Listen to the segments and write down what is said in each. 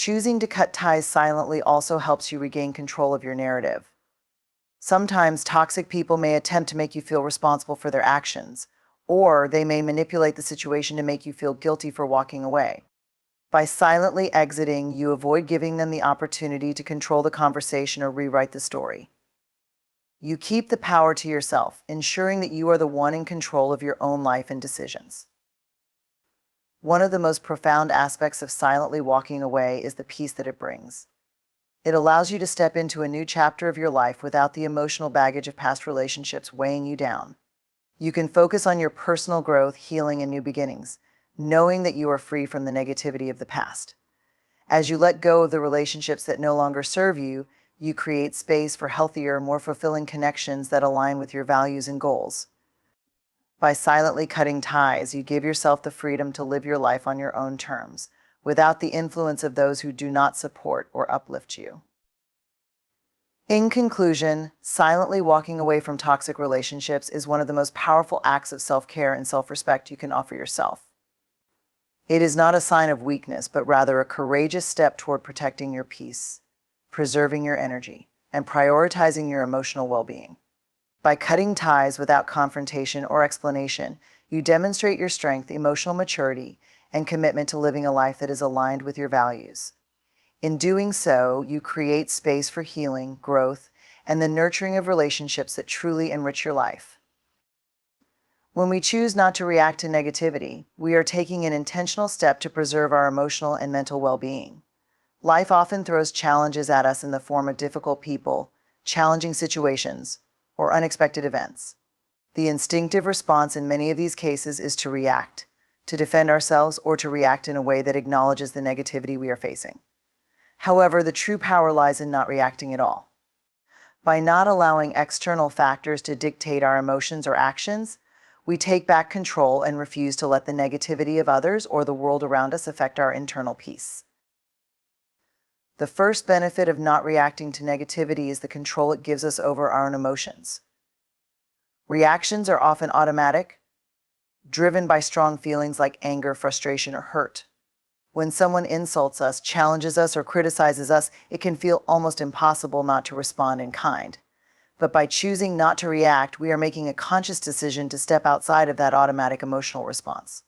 Choosing to cut ties silently also helps you regain control of your narrative. Sometimes toxic people may attempt to make you feel responsible for their actions, or they may manipulate the situation to make you feel guilty for walking away. By silently exiting, you avoid giving them the opportunity to control the conversation or rewrite the story. You keep the power to yourself, ensuring that you are the one in control of your own life and decisions. One of the most profound aspects of silently walking away is the peace that it brings. It allows you to step into a new chapter of your life without the emotional baggage of past relationships weighing you down. You can focus on your personal growth, healing, and new beginnings, knowing that you are free from the negativity of the past. As you let go of the relationships that no longer serve you, you create space for healthier, more fulfilling connections that align with your values and goals. By silently cutting ties, you give yourself the freedom to live your life on your own terms, without the influence of those who do not support or uplift you. In conclusion, silently walking away from toxic relationships is one of the most powerful acts of self-care and self-respect you can offer yourself. It is not a sign of weakness, but rather a courageous step toward protecting your peace, preserving your energy, and prioritizing your emotional well-being. By cutting ties without confrontation or explanation, you demonstrate your strength, emotional maturity, and commitment to living a life that is aligned with your values. In doing so, you create space for healing, growth, and the nurturing of relationships that truly enrich your life. When we choose not to react to negativity, we are taking an intentional step to preserve our emotional and mental well-being. Life often throws challenges at us in the form of difficult people, challenging situations, or unexpected events. The instinctive response in many of these cases is to react, to defend ourselves, or to react in a way that acknowledges the negativity we are facing. However, the true power lies in not reacting at all. By not allowing external factors to dictate our emotions or actions, we take back control and refuse to let the negativity of others or the world around us affect our internal peace. The first benefit of not reacting to negativity is the control it gives us over our own emotions. Reactions are often automatic, driven by strong feelings like anger, frustration, or hurt. When someone insults us, challenges us, or criticizes us, it can feel almost impossible not to respond in kind. But by choosing not to react, we are making a conscious decision to step outside of that automatic emotional response.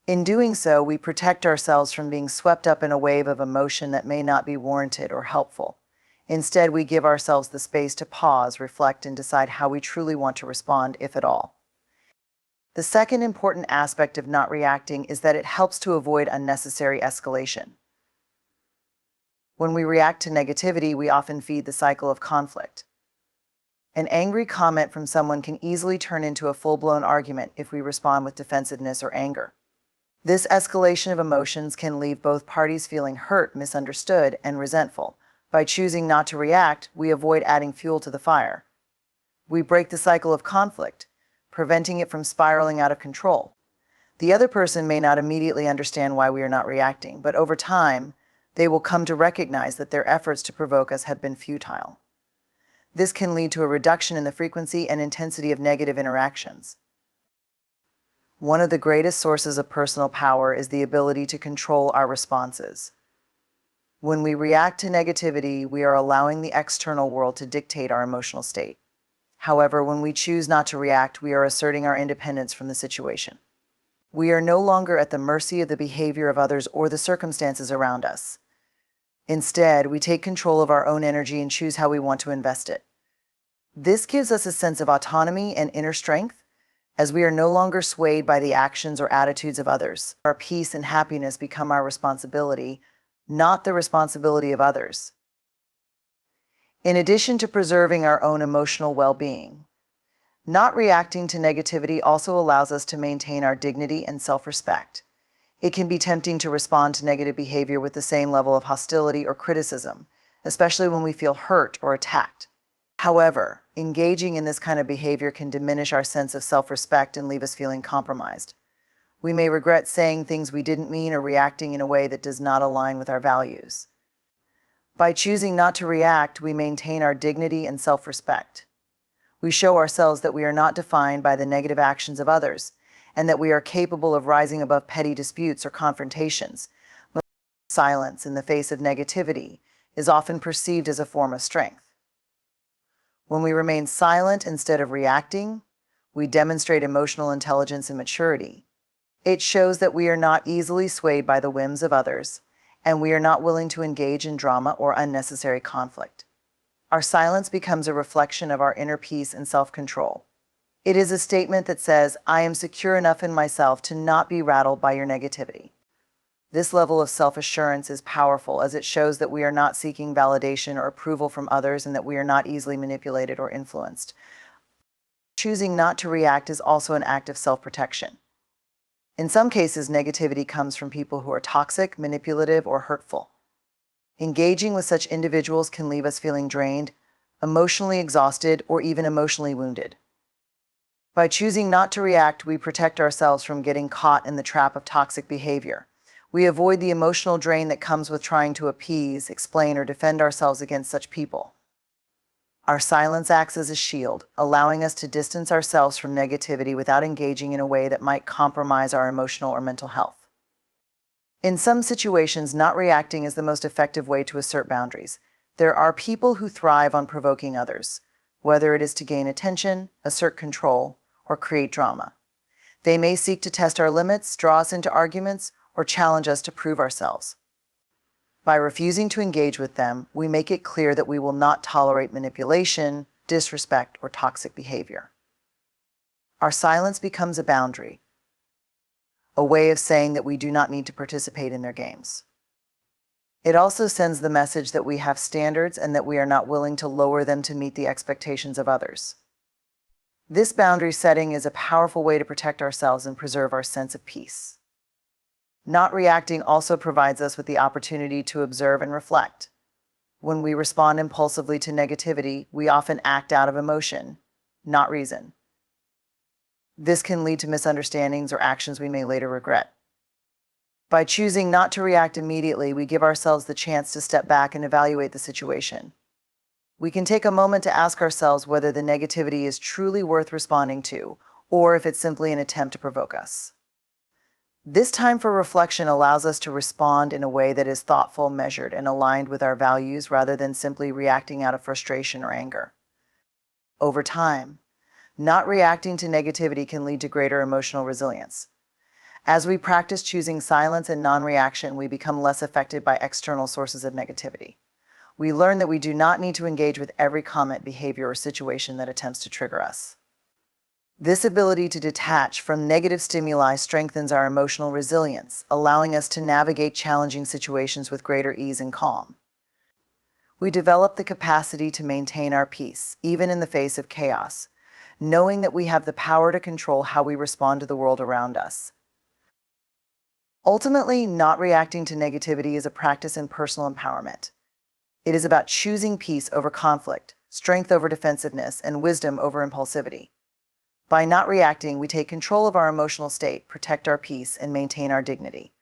In doing so, we protect ourselves from being swept up in a wave of emotion that may not be warranted or helpful. Instead, we give ourselves the space to pause, reflect, and decide how we truly want to respond, if at all. The second important aspect of not reacting is that it helps to avoid unnecessary escalation. When we react to negativity, we often feed the cycle of conflict. An angry comment from someone can easily turn into a full-blown argument if we respond with defensiveness or anger. This escalation of emotions can leave both parties feeling hurt, misunderstood, and resentful. By choosing not to react, we avoid adding fuel to the fire. We break the cycle of conflict, preventing it from spiraling out of control. The other person may not immediately understand why we are not reacting, but over time, they will come to recognize that their efforts to provoke us have been futile. This can lead to a reduction in the frequency and intensity of negative interactions. One of the greatest sources of personal power is the ability to control our responses. When we react to negativity, we are allowing the external world to dictate our emotional state. However, when we choose not to react, we are asserting our independence from the situation. We are no longer at the mercy of the behavior of others or the circumstances around us. Instead, we take control of our own energy and choose how we want to invest it. This gives us a sense of autonomy and inner strength, as we are no longer swayed by the actions or attitudes of others. Our peace and happiness become our responsibility, not the responsibility of others. In addition to preserving our own emotional well-being, not reacting to negativity also allows us to maintain our dignity and self-respect. It can be tempting to respond to negative behavior with the same level of hostility or criticism, especially when we feel hurt or attacked. However, engaging in this kind of behavior can diminish our sense of self-respect and leave us feeling compromised. We may regret saying things we didn't mean or reacting in a way that does not align with our values. By choosing not to react, we maintain our dignity and self-respect. We show ourselves that we are not defined by the negative actions of others, and that we are capable of rising above petty disputes or confrontations. Silence in the face of negativity is often perceived as a form of strength. When we remain silent instead of reacting, we demonstrate emotional intelligence and maturity. It shows that we are not easily swayed by the whims of others, and we are not willing to engage in drama or unnecessary conflict. Our silence becomes a reflection of our inner peace and self-control. It is a statement that says, I am secure enough in myself to not be rattled by your negativity. This level of self-assurance is powerful as it shows that we are not seeking validation or approval from others and that we are not easily manipulated or influenced. Choosing not to react is also an act of self-protection. In some cases, negativity comes from people who are toxic, manipulative, or hurtful. Engaging with such individuals can leave us feeling drained, emotionally exhausted, or even emotionally wounded. By choosing not to react, we protect ourselves from getting caught in the trap of toxic behavior. We avoid the emotional drain that comes with trying to appease, explain, or defend ourselves against such people. Our silence acts as a shield, allowing us to distance ourselves from negativity without engaging in a way that might compromise our emotional or mental health. In some situations, not reacting is the most effective way to assert boundaries. There are people who thrive on provoking others, whether it is to gain attention, assert control, or create drama. They may seek to test our limits, draw us into arguments, or challenge us to prove ourselves. By refusing to engage with them, we make it clear that we will not tolerate manipulation, disrespect, or toxic behavior. Our silence becomes a boundary, a way of saying that we do not need to participate in their games. It also sends the message that we have standards and that we are not willing to lower them to meet the expectations of others. This boundary setting is a powerful way to protect ourselves and preserve our sense of peace. Not reacting also provides us with the opportunity to observe and reflect. When we respond impulsively to negativity, we often act out of emotion, not reason. This can lead to misunderstandings or actions we may later regret. By choosing not to react immediately, we give ourselves the chance to step back and evaluate the situation. We can take a moment to ask ourselves whether the negativity is truly worth responding to, or if it's simply an attempt to provoke us. This time for reflection allows us to respond in a way that is thoughtful, measured, and aligned with our values rather than simply reacting out of frustration or anger. Over time, not reacting to negativity can lead to greater emotional resilience. As we practice choosing silence and non-reaction, we become less affected by external sources of negativity. We learn that we do not need to engage with every comment, behavior, or situation that attempts to trigger us. This ability to detach from negative stimuli strengthens our emotional resilience, allowing us to navigate challenging situations with greater ease and calm. We develop the capacity to maintain our peace, even in the face of chaos, knowing that we have the power to control how we respond to the world around us. Ultimately, not reacting to negativity is a practice in personal empowerment. It is about choosing peace over conflict, strength over defensiveness, and wisdom over impulsivity. By not reacting, we take control of our emotional state, protect our peace, and maintain our dignity.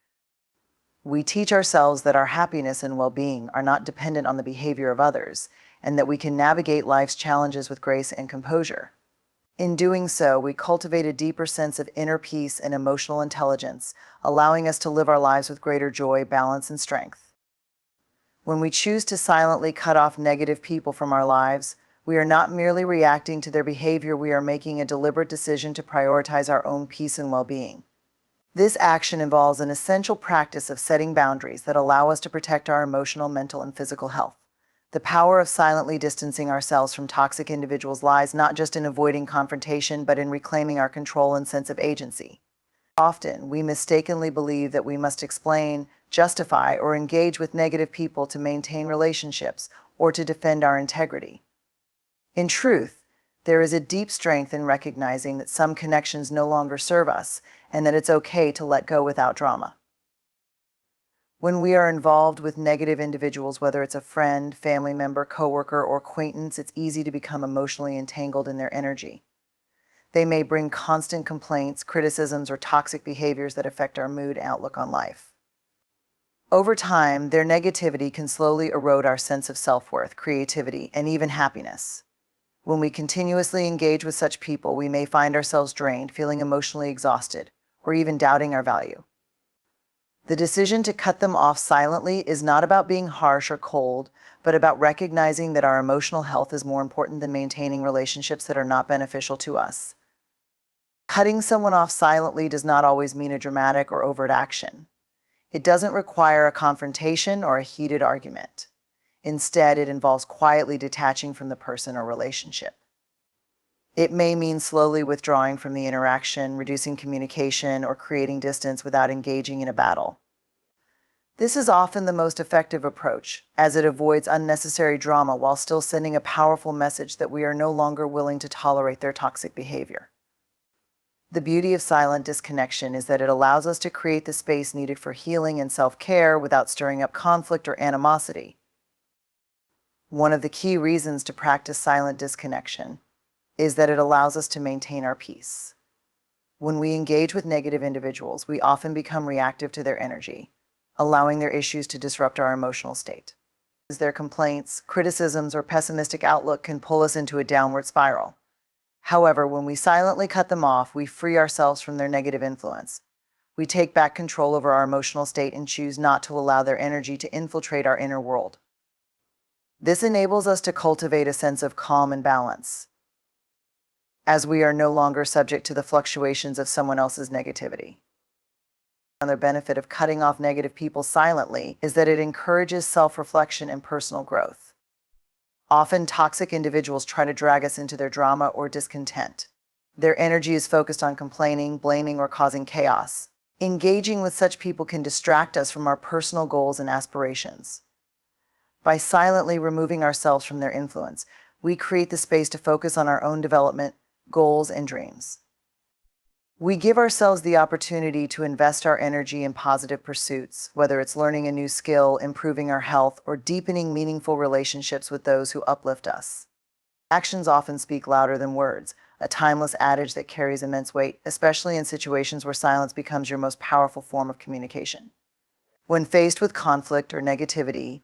We teach ourselves that our happiness and well-being are not dependent on the behavior of others, and that we can navigate life's challenges with grace and composure. In doing so, we cultivate a deeper sense of inner peace and emotional intelligence, allowing us to live our lives with greater joy, balance, and strength. When we choose to silently cut off negative people from our lives, we are not merely reacting to their behavior, we are making a deliberate decision to prioritize our own peace and well-being. This action involves an essential practice of setting boundaries that allow us to protect our emotional, mental, and physical health. The power of silently distancing ourselves from toxic individuals lies not just in avoiding confrontation, but in reclaiming our control and sense of agency. Often, we mistakenly believe that we must explain, justify, or engage with negative people to maintain relationships or to defend our integrity. In truth, there is a deep strength in recognizing that some connections no longer serve us and that it's okay to let go without drama. When we are involved with negative individuals, whether it's a friend, family member, coworker, or acquaintance, it's easy to become emotionally entangled in their energy. They may bring constant complaints, criticisms, or toxic behaviors that affect our mood and outlook on life. Over time, their negativity can slowly erode our sense of self-worth, creativity, and even happiness. When we continuously engage with such people, we may find ourselves drained, feeling emotionally exhausted, or even doubting our value. The decision to cut them off silently is not about being harsh or cold, but about recognizing that our emotional health is more important than maintaining relationships that are not beneficial to us. Cutting someone off silently does not always mean a dramatic or overt action. It doesn't require a confrontation or a heated argument. Instead, it involves quietly detaching from the person or relationship. It may mean slowly withdrawing from the interaction, reducing communication, or creating distance without engaging in a battle. This is often the most effective approach, as it avoids unnecessary drama while still sending a powerful message that we are no longer willing to tolerate their toxic behavior. The beauty of silent disconnection is that it allows us to create the space needed for healing and self-care without stirring up conflict or animosity. One of the key reasons to practice silent disconnection is that it allows us to maintain our peace. When we engage with negative individuals, we often become reactive to their energy, allowing their issues to disrupt our emotional state. Their complaints, criticisms, or pessimistic outlook can pull us into a downward spiral. However, when we silently cut them off, we free ourselves from their negative influence. We take back control over our emotional state and choose not to allow their energy to infiltrate our inner world. This enables us to cultivate a sense of calm and balance, as we are no longer subject to the fluctuations of someone else's negativity. Another benefit of cutting off negative people silently is that it encourages self-reflection and personal growth. Often, toxic individuals try to drag us into their drama or discontent. Their energy is focused on complaining, blaming, or causing chaos. Engaging with such people can distract us from our personal goals and aspirations. By silently removing ourselves from their influence, we create the space to focus on our own development, goals, and dreams. We give ourselves the opportunity to invest our energy in positive pursuits, whether it's learning a new skill, improving our health, or deepening meaningful relationships with those who uplift us. Actions often speak louder than words, a timeless adage that carries immense weight, especially in situations where silence becomes your most powerful form of communication. When faced with conflict or negativity,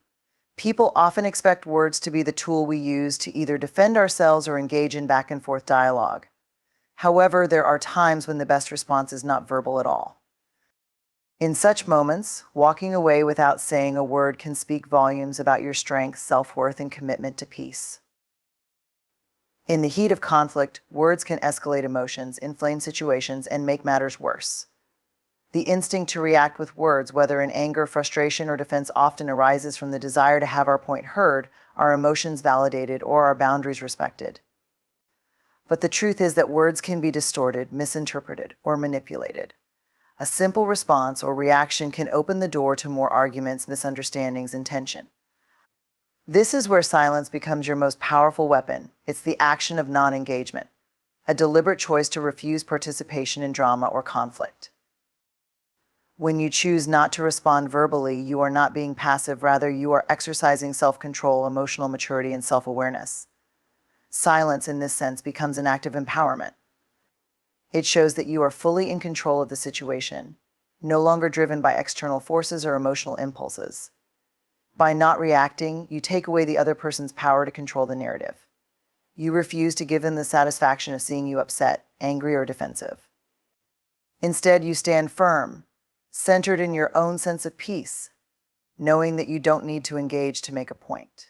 people often expect words to be the tool we use to either defend ourselves or engage in back and forth dialogue. However, there are times when the best response is not verbal at all. In such moments, walking away without saying a word can speak volumes about your strength, self-worth, and commitment to peace. In the heat of conflict, words can escalate emotions, inflame situations, and make matters worse. The instinct to react with words, whether in anger, frustration, or defense, often arises from the desire to have our point heard, our emotions validated, or our boundaries respected. But the truth is that words can be distorted, misinterpreted, or manipulated. A simple response or reaction can open the door to more arguments, misunderstandings, and tension. This is where silence becomes your most powerful weapon. It's the action of non-engagement, a deliberate choice to refuse participation in drama or conflict. When you choose not to respond verbally, you are not being passive, rather you are exercising self-control, emotional maturity, and self-awareness. Silence, in this sense, becomes an act of empowerment. It shows that you are fully in control of the situation, no longer driven by external forces or emotional impulses. By not reacting, you take away the other person's power to control the narrative. You refuse to give them the satisfaction of seeing you upset, angry, or defensive. Instead, you stand firm, centered in your own sense of peace, knowing that you don't need to engage to make a point.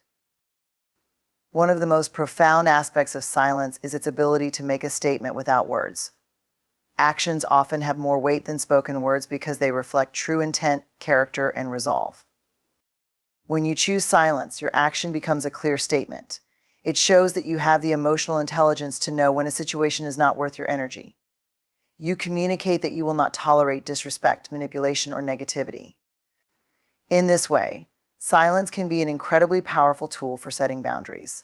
One of the most profound aspects of silence is its ability to make a statement without words. Actions often have more weight than spoken words because they reflect true intent, character, and resolve. When you choose silence, your action becomes a clear statement. It shows that you have the emotional intelligence to know when a situation is not worth your energy. You communicate that you will not tolerate disrespect, manipulation, or negativity. In this way, silence can be an incredibly powerful tool for setting boundaries.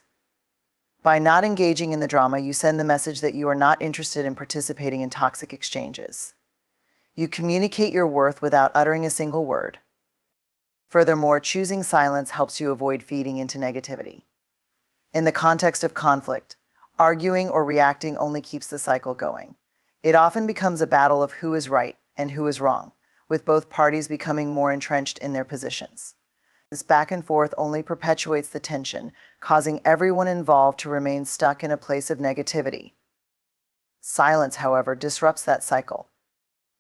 By not engaging in the drama, you send the message that you are not interested in participating in toxic exchanges. You communicate your worth without uttering a single word. Furthermore, choosing silence helps you avoid feeding into negativity. In the context of conflict, arguing or reacting only keeps the cycle going. It often becomes a battle of who is right and who is wrong, with both parties becoming more entrenched in their positions. This back and forth only perpetuates the tension, causing everyone involved to remain stuck in a place of negativity. Silence, however, disrupts that cycle.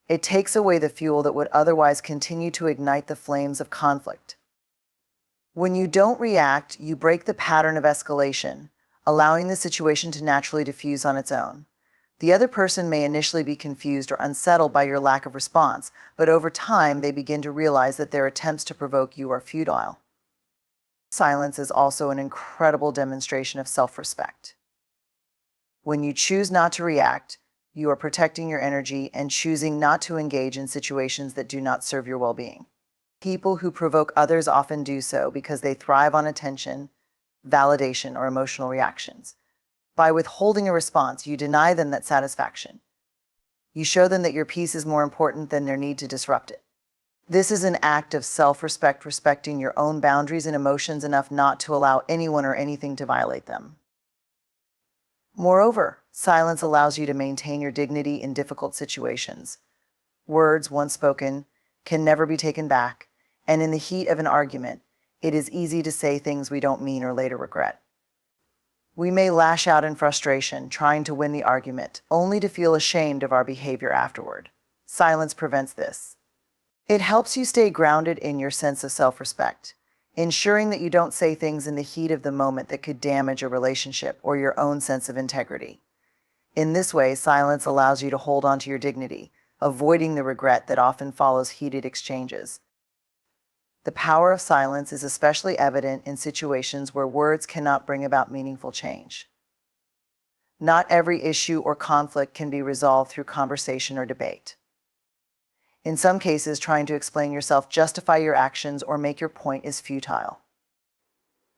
It takes away the fuel that would otherwise continue to ignite the flames of conflict. When you don't react, you break the pattern of escalation, allowing the situation to naturally diffuse on its own. The other person may initially be confused or unsettled by your lack of response, but over time they begin to realize that their attempts to provoke you are futile. Silence is also an incredible demonstration of self-respect. When you choose not to react, you are protecting your energy and choosing not to engage in situations that do not serve your well-being. People who provoke others often do so because they thrive on attention, validation, or emotional reactions. By withholding a response, you deny them that satisfaction. You show them that your peace is more important than their need to disrupt it. This is an act of self-respect, respecting your own boundaries and emotions enough not to allow anyone or anything to violate them. Moreover, silence allows you to maintain your dignity in difficult situations. Words, once spoken, can never be taken back, and in the heat of an argument, it is easy to say things we don't mean or later regret. We may lash out in frustration, trying to win the argument, only to feel ashamed of our behavior afterward. Silence prevents this. It helps you stay grounded in your sense of self-respect, ensuring that you don't say things in the heat of the moment that could damage a relationship or your own sense of integrity. In this way, silence allows you to hold on to your dignity, avoiding the regret that often follows heated exchanges. The power of silence is especially evident in situations where words cannot bring about meaningful change. Not every issue or conflict can be resolved through conversation or debate. In some cases, trying to explain yourself, justify your actions, or make your point is futile.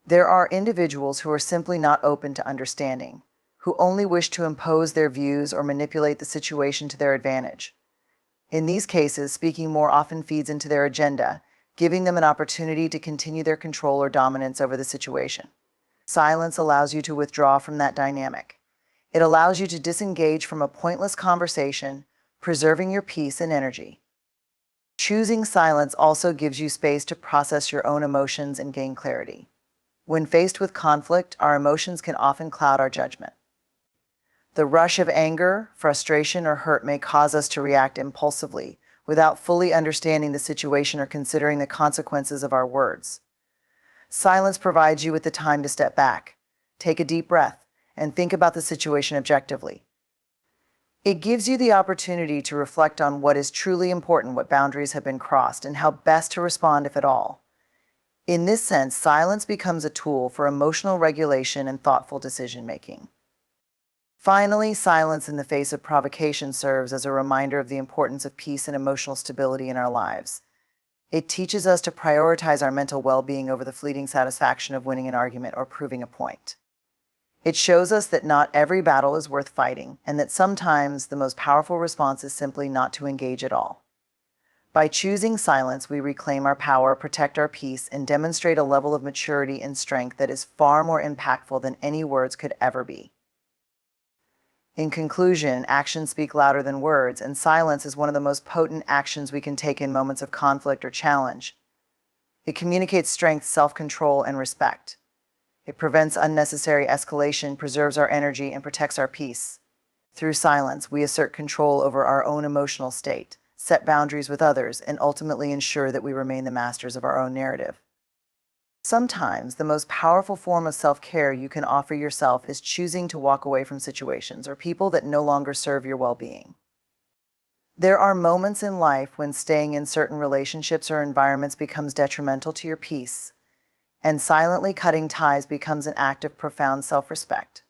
There are individuals who are simply not open to understanding, who only wish to impose their views or manipulate the situation to their advantage. In these cases, speaking more often feeds into their agenda, giving them an opportunity to continue their control or dominance over the situation. Silence allows you to withdraw from that dynamic. It allows you to disengage from a pointless conversation, preserving your peace and energy. Choosing silence also gives you space to process your own emotions and gain clarity. When faced with conflict, our emotions can often cloud our judgment. The rush of anger, frustration, or hurt may cause us to react impulsively, without fully understanding the situation or considering the consequences of our words. Silence provides you with the time to step back, take a deep breath, and think about the situation objectively. It gives you the opportunity to reflect on what is truly important, what boundaries have been crossed, and how best to respond, if at all. In this sense, silence becomes a tool for emotional regulation and thoughtful decision-making. Finally, silence in the face of provocation serves as a reminder of the importance of peace and emotional stability in our lives. It teaches us to prioritize our mental well-being over the fleeting satisfaction of winning an argument or proving a point. It shows us that not every battle is worth fighting, and that sometimes the most powerful response is simply not to engage at all. By choosing silence, we reclaim our power, protect our peace, and demonstrate a level of maturity and strength that is far more impactful than any words could ever be. In conclusion, actions speak louder than words, and silence is one of the most potent actions we can take in moments of conflict or challenge. It communicates strength, self-control, and respect. It prevents unnecessary escalation, preserves our energy, and protects our peace. Through silence, we assert control over our own emotional state, set boundaries with others, and ultimately ensure that we remain the masters of our own narrative. Sometimes the most powerful form of self-care you can offer yourself is choosing to walk away from situations or people that no longer serve your well-being. There are moments in life when staying in certain relationships or environments becomes detrimental to your peace, and silently cutting ties becomes an act of profound self-respect.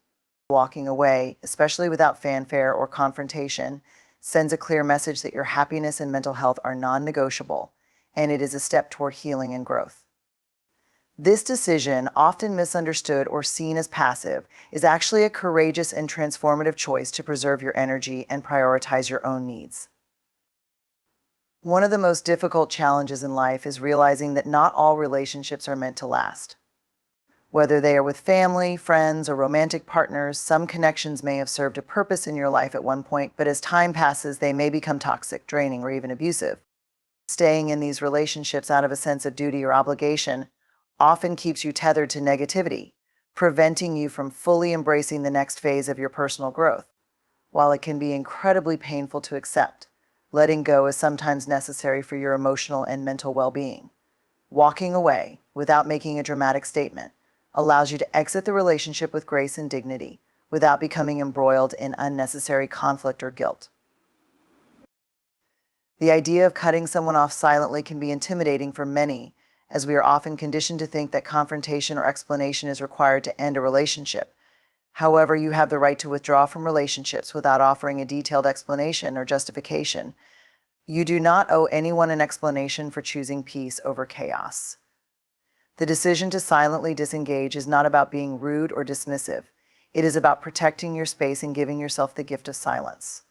Walking away, especially without fanfare or confrontation, sends a clear message that your happiness and mental health are non-negotiable, and it is a step toward healing and growth. This decision, often misunderstood or seen as passive, is actually a courageous and transformative choice to preserve your energy and prioritize your own needs. One of the most difficult challenges in life is realizing that not all relationships are meant to last. Whether they are with family, friends, or romantic partners, some connections may have served a purpose in your life at one point, but as time passes, they may become toxic, draining, or even abusive. Staying in these relationships out of a sense of duty or obligation often keeps you tethered to negativity, preventing you from fully embracing the next phase of your personal growth. While it can be incredibly painful to accept, Letting go is sometimes necessary for your emotional and mental well-being. Walking away, without making a dramatic statement, allows you to exit the relationship with grace and dignity, without becoming embroiled in unnecessary conflict or guilt. The idea of cutting someone off silently can be intimidating for many, as we are often conditioned to think that confrontation or explanation is required to end a relationship. However, you have the right to withdraw from relationships without offering a detailed explanation or justification. You do not owe anyone an explanation for choosing peace over chaos. The decision to silently disengage is not about being rude or dismissive. It is about protecting your space and giving yourself the gift of silence.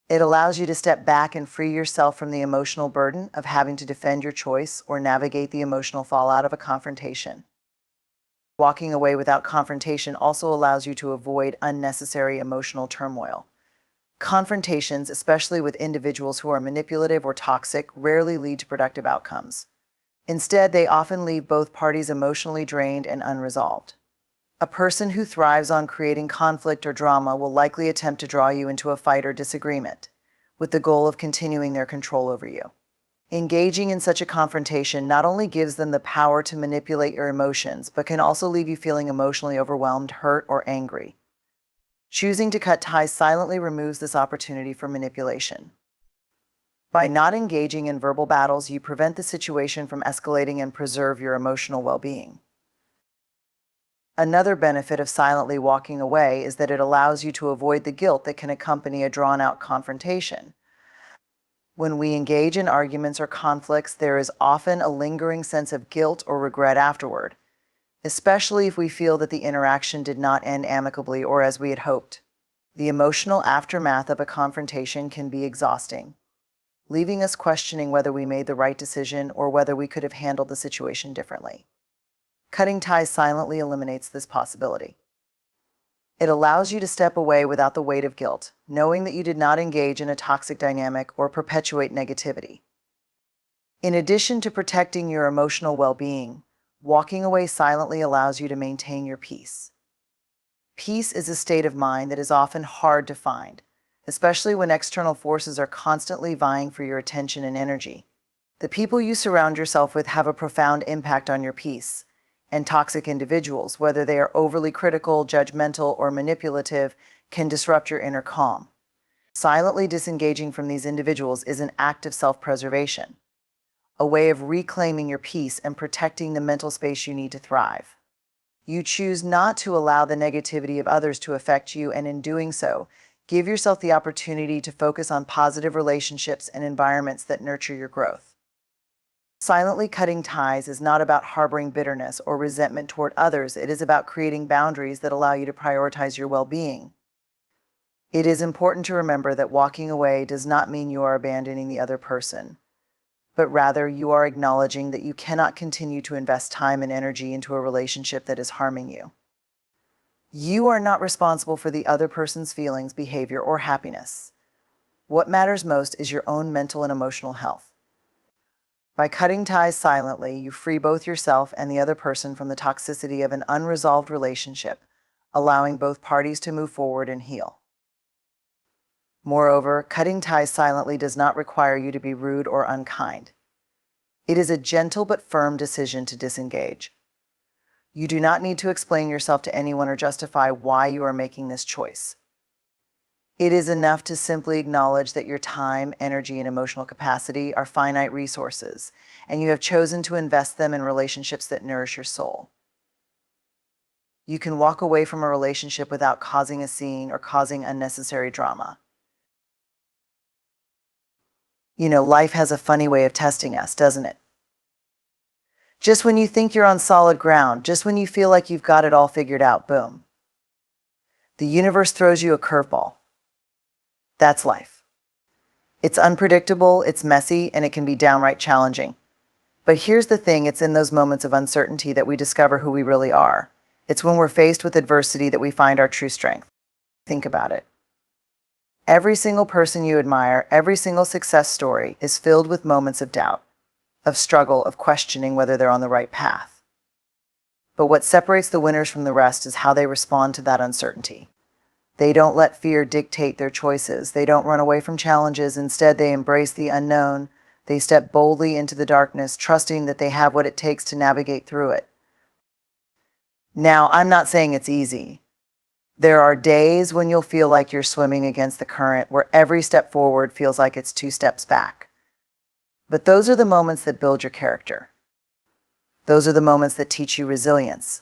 It allows you to step back and free yourself from the emotional burden of having to defend your choice or navigate the emotional fallout of a confrontation. Walking away without confrontation also allows you to avoid unnecessary emotional turmoil. Confrontations, especially with individuals who are manipulative or toxic, rarely lead to productive outcomes. Instead, they often leave both parties emotionally drained and unresolved. A person who thrives on creating conflict or drama will likely attempt to draw you into a fight or disagreement, with the goal of continuing their control over you. Engaging in such a confrontation not only gives them the power to manipulate your emotions, but can also leave you feeling emotionally overwhelmed, hurt, or angry. Choosing to cut ties silently removes this opportunity for manipulation. By not engaging in verbal battles, you prevent the situation from escalating and preserve your emotional well-being. Another benefit of silently walking away is that it allows you to avoid the guilt that can accompany a drawn-out confrontation. When we engage in arguments or conflicts, there is often a lingering sense of guilt or regret afterward, especially if we feel that the interaction did not end amicably or as we had hoped. The emotional aftermath of a confrontation can be exhausting, leaving us questioning whether we made the right decision or whether we could have handled the situation differently. Cutting ties silently eliminates this possibility. It allows you to step away without the weight of guilt, knowing that you did not engage in a toxic dynamic or perpetuate negativity. In addition to protecting your emotional well-being, walking away silently allows you to maintain your peace. Peace is a state of mind that is often hard to find, especially when external forces are constantly vying for your attention and energy. The people you surround yourself with have a profound impact on your peace, and toxic individuals, whether they are overly critical, judgmental, or manipulative, can disrupt your inner calm. Silently disengaging from these individuals is an act of self-preservation, a way of reclaiming your peace and protecting the mental space you need to thrive. You choose not to allow the negativity of others to affect you, and in doing so, give yourself the opportunity to focus on positive relationships and environments that nurture your growth. Silently cutting ties is not about harboring bitterness or resentment toward others. It is about creating boundaries that allow you to prioritize your well-being. It is important to remember that walking away does not mean you are abandoning the other person, but rather you are acknowledging that you cannot continue to invest time and energy into a relationship that is harming you. You are not responsible for the other person's feelings, behavior, or happiness. What matters most is your own mental and emotional health. By cutting ties silently, you free both yourself and the other person from the toxicity of an unresolved relationship, allowing both parties to move forward and heal. Moreover, cutting ties silently does not require you to be rude or unkind. It is a gentle but firm decision to disengage. You do not need to explain yourself to anyone or justify why you are making this choice. It is enough to simply acknowledge that your time, energy, and emotional capacity are finite resources, and you have chosen to invest them in relationships that nourish your soul. You can walk away from a relationship without causing a scene or causing unnecessary drama. Life has a funny way of testing us, doesn't it? Just when you think you're on solid ground, just when you feel like you've got it all figured out, boom. The universe throws you a curveball. That's life. It's unpredictable, it's messy, and it can be downright challenging. But here's the thing, it's in those moments of uncertainty that we discover who we really are. It's when we're faced with adversity that we find our true strength. Think about it. Every single person you admire, every single success story is filled with moments of doubt, of struggle, of questioning whether they're on the right path. But what separates the winners from the rest is how they respond to that uncertainty. They don't let fear dictate their choices. They don't run away from challenges. Instead, they embrace the unknown. They step boldly into the darkness, trusting that they have what it takes to navigate through it. Now, I'm not saying it's easy. There are days when you'll feel like you're swimming against the current, where every step forward feels like it's 2 steps back. But those are the moments that build your character. Those are the moments that teach you resilience.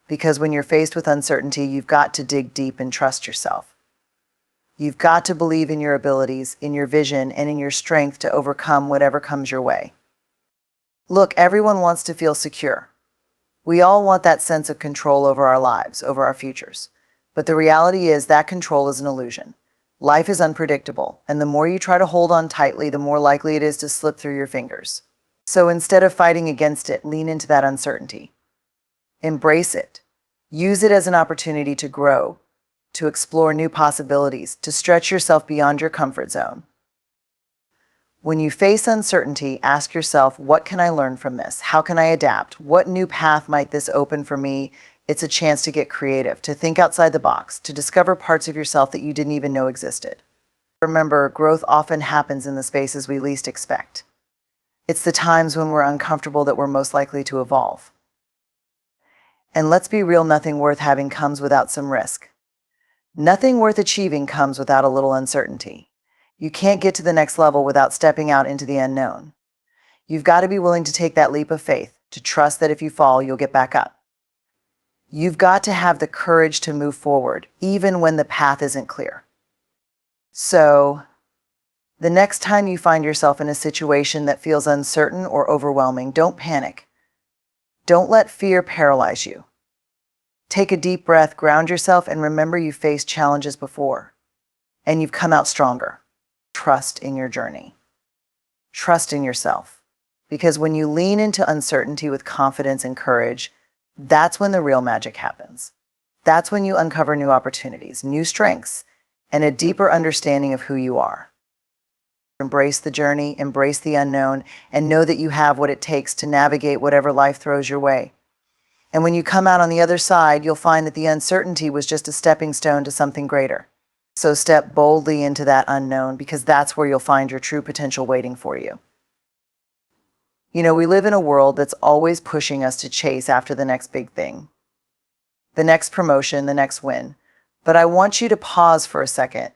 Because when you're faced with uncertainty, you've got to dig deep and trust yourself. You've got to believe in your abilities, in your vision, and in your strength to overcome whatever comes your way. Look, everyone wants to feel secure. We all want that sense of control over our lives, over our futures. But the reality is that control is an illusion. Life is unpredictable, and the more you try to hold on tightly, the more likely it is to slip through your fingers. So instead of fighting against it, lean into that uncertainty. Embrace it. Use it as an opportunity to grow, to explore new possibilities, to stretch yourself beyond your comfort zone. When you face uncertainty, ask yourself, what can I learn from this? How can I adapt? What new path might this open for me? It's a chance to get creative, to think outside the box, to discover parts of yourself that you didn't even know existed. Remember, growth often happens in the spaces we least expect. It's the times when we're uncomfortable that we're most likely to evolve. And let's be real, nothing worth having comes without some risk. Nothing worth achieving comes without a little uncertainty. You can't get to the next level without stepping out into the unknown. You've got to be willing to take that leap of faith, to trust that if you fall, you'll get back up. You've got to have the courage to move forward, even when the path isn't clear. So, the next time you find yourself in a situation that feels uncertain or overwhelming, don't panic. Don't let fear paralyze you. Take a deep breath, ground yourself, and remember you faced challenges before, and you've come out stronger. Trust in your journey. Trust in yourself. Because when you lean into uncertainty with confidence and courage, that's when the real magic happens. That's when you uncover new opportunities, new strengths, and a deeper understanding of who you are. Embrace the journey, embrace the unknown, and know that you have what it takes to navigate whatever life throws your way. And when you come out on the other side, you'll find that the uncertainty was just a stepping stone to something greater. So step boldly into that unknown, because that's where you'll find your true potential waiting for you. You know, we live in a world that's always pushing us to chase after the next big thing, the next promotion, the next win. But I want you to pause for a second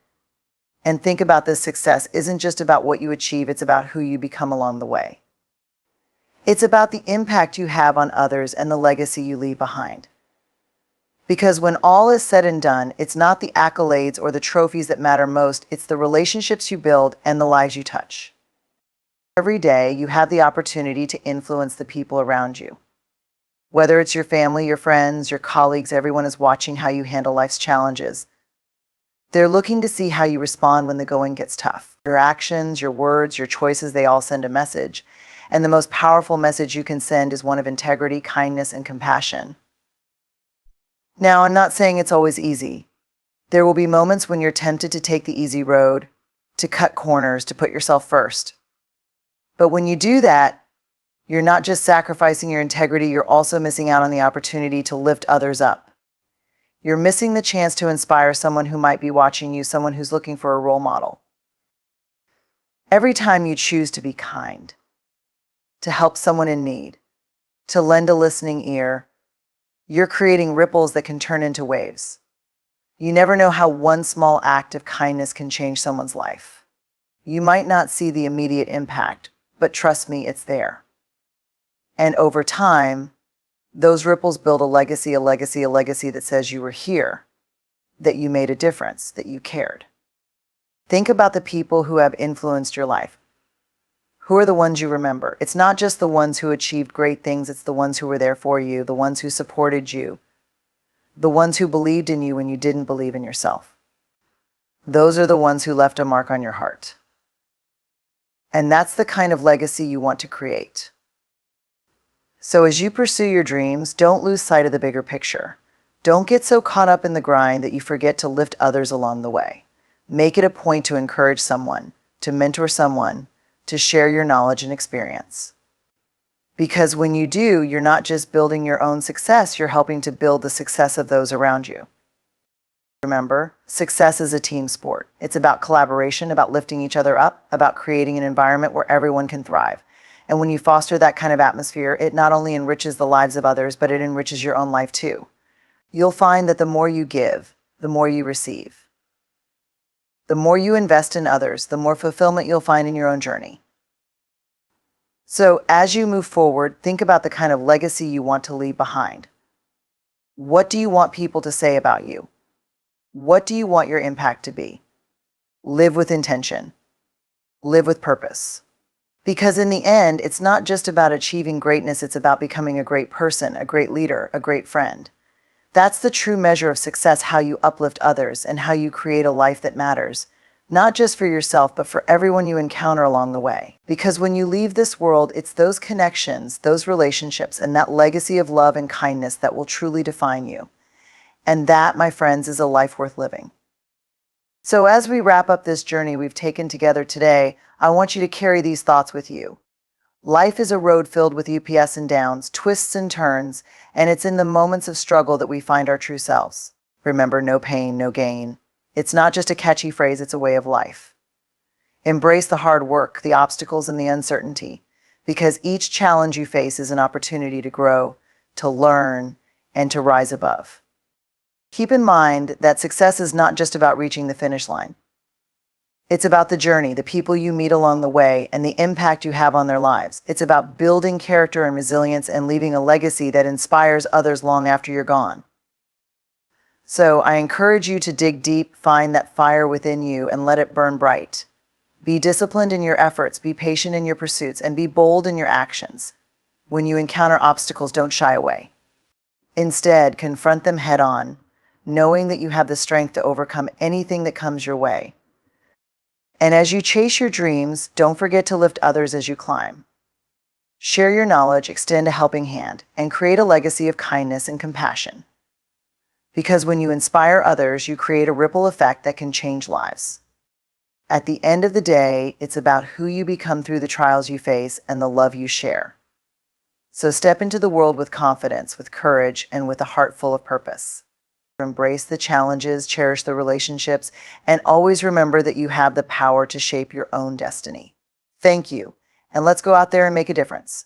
and think about this success isn't just about what you achieve, it's about who you become along the way. It's about the impact you have on others and the legacy you leave behind. Because when all is said and done, it's not the accolades or the trophies that matter most, it's the relationships you build and the lives you touch. Every day, you have the opportunity to influence the people around you. Whether it's your family, your friends, your colleagues, everyone is watching how you handle life's challenges. They're looking to see how you respond when the going gets tough. Your actions, your words, your choices, they all send a message. And the most powerful message you can send is one of integrity, kindness, and compassion. Now, I'm not saying it's always easy. There will be moments when you're tempted to take the easy road, to cut corners, to put yourself first. But when you do that, you're not just sacrificing your integrity, you're also missing out on the opportunity to lift others up. You're missing the chance to inspire someone who might be watching you, someone who's looking for a role model. Every time you choose to be kind, to help someone in need, to lend a listening ear, you're creating ripples that can turn into waves. You never know how one small act of kindness can change someone's life. You might not see the immediate impact, but trust me, it's there. And over time, those ripples build a legacy that says you were here, that you made a difference, that you cared. Think about the people who have influenced your life. Who are the ones you remember? It's not just the ones who achieved great things, it's the ones who were there for you, the ones who supported you, the ones who believed in you when you didn't believe in yourself. Those are the ones who left a mark on your heart. And that's the kind of legacy you want to create. So as you pursue your dreams, don't lose sight of the bigger picture. Don't get so caught up in the grind that you forget to lift others along the way. Make it a point to encourage someone, to mentor someone, to share your knowledge and experience. Because when you do, you're not just building your own success, you're helping to build the success of those around you. Remember, success is a team sport. It's about collaboration, about lifting each other up, about creating an environment where everyone can thrive. And when you foster that kind of atmosphere, it not only enriches the lives of others, but it enriches your own life too. You'll find that the more you give, the more you receive. The more you invest in others, the more fulfillment you'll find in your own journey. So, as you move forward, think about the kind of legacy you want to leave behind. What do you want people to say about you? What do you want your impact to be? Live with intention. Live with purpose. Because in the end, it's not just about achieving greatness, it's about becoming a great person, a great leader, a great friend. That's the true measure of success, how you uplift others and how you create a life that matters, not just for yourself, but for everyone you encounter along the way. Because when you leave this world, it's those connections, those relationships, and that legacy of love and kindness that will truly define you. And that, my friends, is a life worth living. So as we wrap up this journey we've taken together today, I want you to carry these thoughts with you. Life is a road filled with ups and downs, twists and turns, and it's in the moments of struggle that we find our true selves. Remember, no pain, no gain. It's not just a catchy phrase, it's a way of life. Embrace the hard work, the obstacles, and the uncertainty, because each challenge you face is an opportunity to grow, to learn, and to rise above. Keep in mind that success is not just about reaching the finish line. It's about the journey, the people you meet along the way, and the impact you have on their lives. It's about building character and resilience and leaving a legacy that inspires others long after you're gone. So I encourage you to dig deep, find that fire within you, and let it burn bright. Be disciplined in your efforts, be patient in your pursuits, and be bold in your actions. When you encounter obstacles, don't shy away. Instead, confront them head on, knowing that you have the strength to overcome anything that comes your way. And as you chase your dreams, don't forget to lift others as you climb. Share your knowledge, extend a helping hand, and create a legacy of kindness and compassion. Because when you inspire others, you create a ripple effect that can change lives. At the end of the day, it's about who you become through the trials you face and the love you share. So step into the world with confidence, with courage, and with a heart full of purpose. Embrace the challenges, cherish the relationships, and always remember that you have the power to shape your own destiny. Thank you, and let's go out there and make a difference.